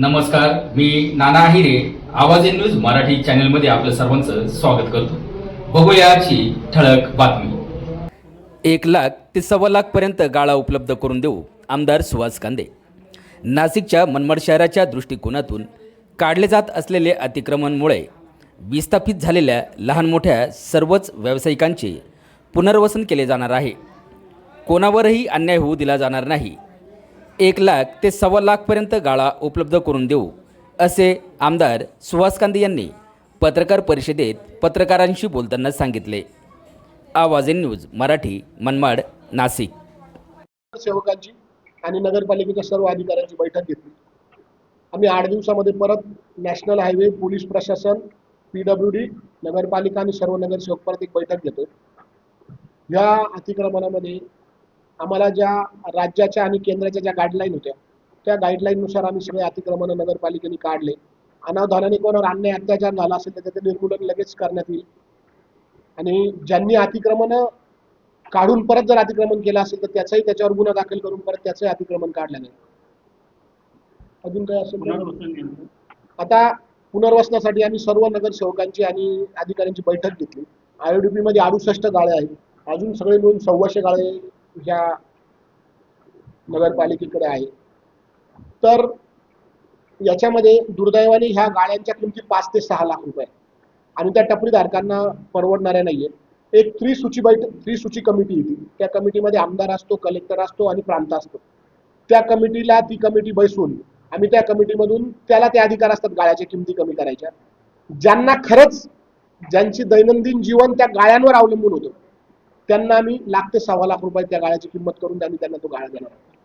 नमस्कार, मी नाना आहिरे. आवाज in news Marathi चॅनलमध्ये आपलं सर्वांचं स्वागत करतो. बघूया आजची ठळक बातमी. 1 लाख ते 1.25 लाख गाळा उपलब्ध करून देऊ आमदार सुहास कांदे. नाशिकच्या मनमाड शहराच्या दृष्टिकोनातून काढले जात असलेले अतिक्रमणामुळे विस्थापित झालेल्या लहान मोठ्या सर्वच व्यावसायिकांचे पुनर्वसन केले जाणार आहे. कोणावरही अन्याय होऊ दिला जाणार नाही. 1 लाख ते 1.25 लाख गाळा उपलब्ध करून देऊ असे आमदार सुहास कांदे यांनी पत्रकार परिषदेत पत्रकारांशी बोलताना सांगितले. आवाज इन न्यूज मराठी, मनमाड, नाशिक. सेवकांची आणि नगरपालिकेच्या सर्व अधिकाऱ्यांची बैठक घेतली. आम्ही 8 दिवसामध्ये परत नॅशनल हायवे, पोलीस प्रशासन, PWD, नगरपालिका आणि सर्व नगरसेवक परत एक बैठक घेतोय. या अतिक्रमणामध्ये आम्हाला ज्या राज्याच्या आणि केंद्राच्या ज्या गाईडलाईन होत्या त्या गाईडलाईननुसार आम्ही सगळे अतिक्रमण नगरपालिकेने काढले. अनावधानाने कोणावर अन्याय अत्याचार झाला असेल तर त्याचे निर्मूलन लगेच करण्यात येईल. आणि ज्यांनी अतिक्रमण काढून परत जर अतिक्रमण केलं असेल तर त्याच्यावर गुन्हा दाखल करून परत त्याचंही अतिक्रमण काढलं नाही. अजून काय असेल आता पुनर्वसनासाठी आम्ही सर्व नगरसेवकांची आणि अधिकाऱ्यांची बैठक घेतली. IODP मध्ये 68 गाळे आहेत. अजून सगळे मिळून 1,400 गाळे ह्या नगरपालिकेकडे आहे. तर याच्यामध्ये दुर्दैवाने ह्या गाळ्यांच्या किमती 5 ते 6 लाख रुपये आणि त्या टपरीधारकांना परवडणाऱ्या नाहीये. एक त्रिसूची कमिटी येते. त्या कमिटीमध्ये आमदार असतो, कलेक्टर असतो आणि प्रांत असतो. त्या कमिटीला ती कमिटी बैसून आम्ही त्या कमिटीमधून त्याला ते अधिकार असतात गाळ्याच्या किमती कमी करायच्या. ज्यांना खरंच ज्यांची दैनंदिन जीवन त्या गाळ्यांवर अवलंबून होतं त्यांना आम्ही 1 लाख ते 1.25 लाख रुपये त्या गाळ्याची किंमत करून आम्ही त्यांना तो गाळा देणार आहोत.